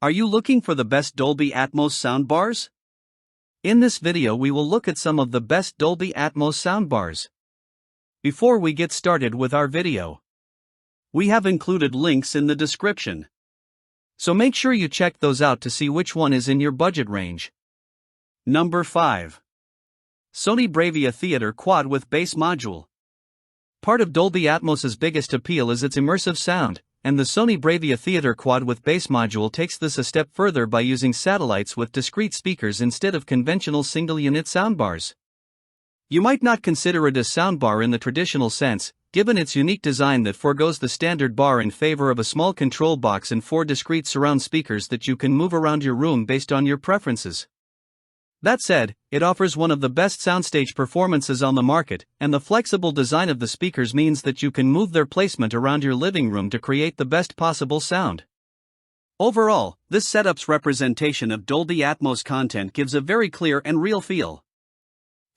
Are you looking for the best Dolby Atmos soundbars? In this video we will look at some of the best Dolby Atmos soundbars. Before we get started with our video, we have included links in the description, so make sure you check those out to see which one is in your budget range. Number 5. Sony BRAVIA Theater Quad with Bass Module. Part of Dolby Atmos's biggest appeal is its immersive sound, and the Sony BRAVIA Theater Quad with Bass Module takes this a step further by using satellites with discrete speakers instead of conventional single-unit soundbars. You might not consider it a soundbar in the traditional sense, given its unique design that forgoes the standard bar in favor of a small control box and 4 discrete surround speakers that you can move around your room based on your preferences. That said, it offers one of the best soundstage performances on the market, and the flexible design of the speakers means that you can move their placement around your living room to create the best possible sound. Overall, this setup's representation of Dolby Atmos content gives a very clear and real feel.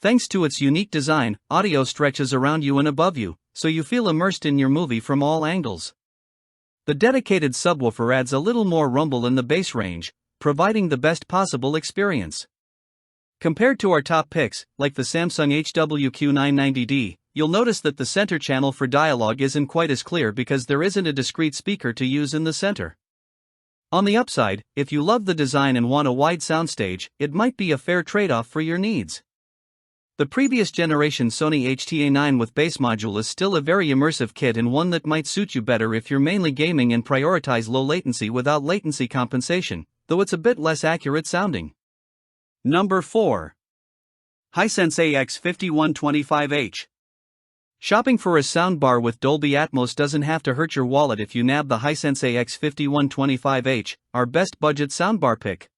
Thanks to its unique design, audio stretches around you and above you, so you feel immersed in your movie from all angles. The dedicated subwoofer adds a little more rumble in the bass range, providing the best possible experience. Compared to our top picks, like the Samsung HW-Q990D, you'll notice that the center channel for dialogue isn't quite as clear because there isn't a discrete speaker to use in the center. On the upside, if you love the design and want a wide soundstage, it might be a fair trade-off for your needs. The previous generation Sony HTA9 with Bass Module is still a very immersive kit and one that might suit you better if you're mainly gaming and prioritize low latency without latency compensation, though it's a bit less accurate sounding. Number 4. Hisense AX5125H. Shopping for a soundbar with Dolby Atmos doesn't have to hurt your wallet if you nab the Hisense AX5125H, our best budget soundbar pick.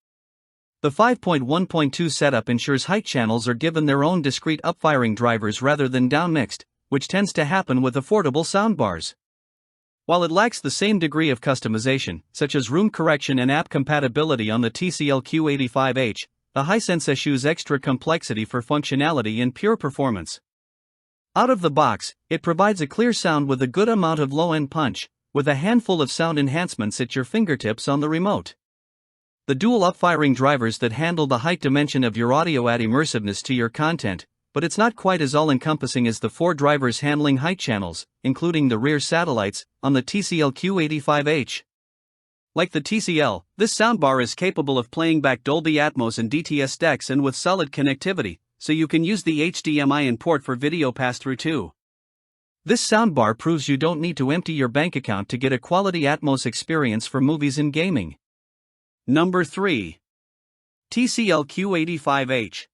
The 5.1.2 setup ensures height channels are given their own discrete upfiring drivers rather than downmixed, which tends to happen with affordable soundbars. While it lacks the same degree of customization, such as room correction and app compatibility on the TCL Q85H, the Hisense eschews extra complexity for functionality and pure performance. Out of the box, it provides a clear sound with a good amount of low-end punch, with a handful of sound enhancements at your fingertips on the remote. The dual upfiring drivers that handle the height dimension of your audio add immersiveness to your content, but it's not quite as all-encompassing as the 4 drivers handling height channels, including the rear satellites, on the TCL Q85H. Like the TCL, this soundbar is capable of playing back Dolby Atmos and DTS decks and with solid connectivity, so you can use the HDMI in port for video pass-through too. This soundbar proves you don't need to empty your bank account to get a quality Atmos experience for movies and gaming. Number 3. TCL Q85H.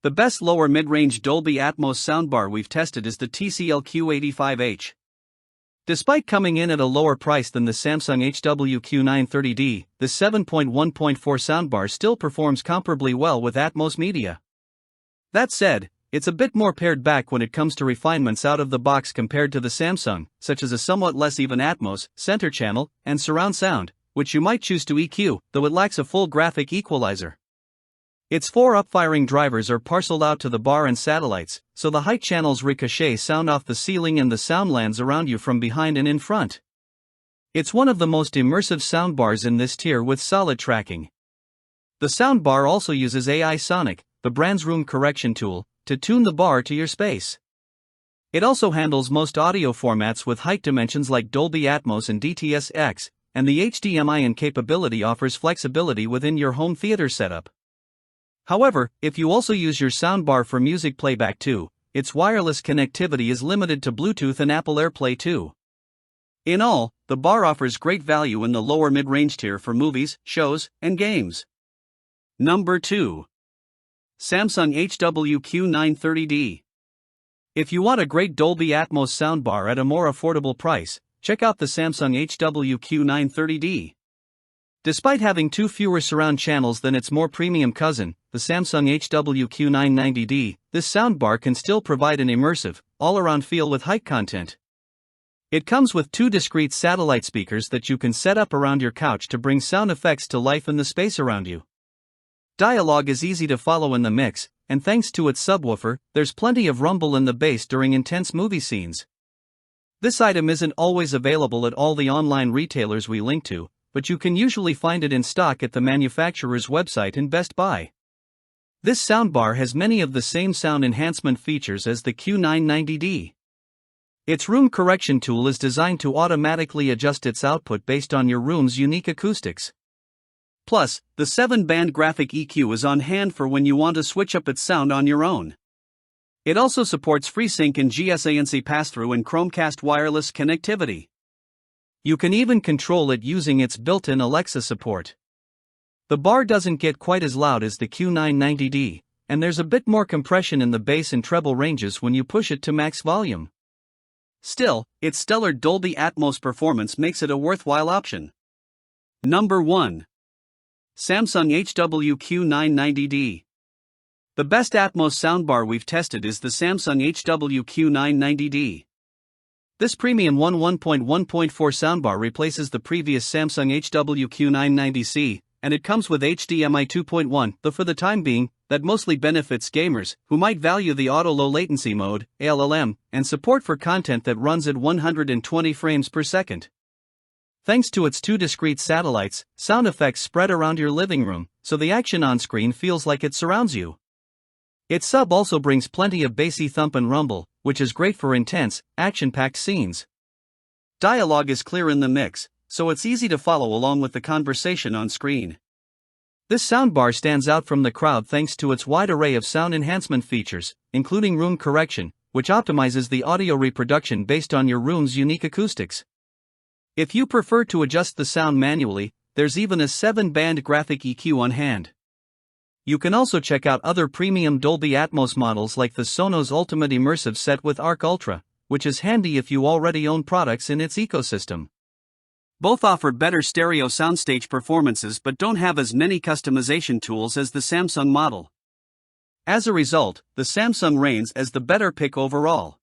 The best lower mid-range Dolby Atmos soundbar we've tested is the TCL Q85H. Despite coming in at a lower price than the Samsung HW-Q930D, the 7.1.4 soundbar still performs comparably well with Atmos media. That said, it's a bit more pared back when it comes to refinements out of the box compared to the Samsung, such as a somewhat less even Atmos, center channel, and surround sound, which you might choose to EQ, though it lacks a full graphic equalizer. Its 4 upfiring drivers are parceled out to the bar and satellites, so the height channels ricochet sound off the ceiling and the sound lands around you from behind and in front. It's one of the most immersive soundbars in this tier with solid tracking. The soundbar also uses AI Sonic, the brand's room correction tool, to tune the bar to your space. It also handles most audio formats with height dimensions like Dolby Atmos and DTS-X, and the HDMI in capability offers flexibility within your home theater setup. However, if you also use your soundbar for music playback too, its wireless connectivity is limited to Bluetooth and Apple AirPlay too. In all, the bar offers great value in the lower mid-range tier for movies, shows, and games. Number 2. Samsung HW-Q930D. If you want a great Dolby Atmos soundbar at a more affordable price, check out the Samsung HW-Q930D. Despite having 2 fewer surround channels than its more premium cousin, the Samsung HW-Q990D, this soundbar can still provide an immersive, all-around feel with height content. It comes with 2 discrete satellite speakers that you can set up around your couch to bring sound effects to life in the space around you. Dialogue is easy to follow in the mix, and thanks to its subwoofer, there's plenty of rumble in the bass during intense movie scenes. This item isn't always available at all the online retailers we link to, but you can usually find it in stock at the manufacturer's website and Best Buy. This soundbar has many of the same sound enhancement features as the Q990D. Its room correction tool is designed to automatically adjust its output based on your room's unique acoustics. Plus, the 7-band graphic EQ is on hand for when you want to switch up its sound on your own. It also supports FreeSync and GSANC pass-through and Chromecast wireless connectivity. You can even control it using its built-in Alexa support. The bar doesn't get quite as loud as the Q990D, and there's a bit more compression in the bass and treble ranges when you push it to max volume. Still, its stellar Dolby Atmos performance makes it a worthwhile option. Number 1. Samsung HW-Q990D. The best Atmos soundbar we've tested is the Samsung HW-Q990D. This premium 1.1.4 soundbar replaces the previous Samsung HW-Q990C, and it comes with HDMI 2.1, though for the time being, that mostly benefits gamers, who might value the auto low latency mode, ALLM, and support for content that runs at 120 frames per second. Thanks to its 2 discrete satellites, sound effects spread around your living room, so the action on screen feels like it surrounds you. Its sub also brings plenty of bassy thump and rumble, which is great for intense, action-packed scenes. Dialogue is clear in the mix, so it's easy to follow along with the conversation on screen. This soundbar stands out from the crowd thanks to its wide array of sound enhancement features, including room correction, which optimizes the audio reproduction based on your room's unique acoustics. If you prefer to adjust the sound manually, there's even a 7-band graphic EQ on hand. You can also check out other premium Dolby Atmos models like the Sonos Ultimate Immersive set with Arc Ultra, which is handy if you already own products in its ecosystem. Both offer better stereo soundstage performances but don't have as many customization tools as the Samsung model. As a result, the Samsung reigns as the better pick overall.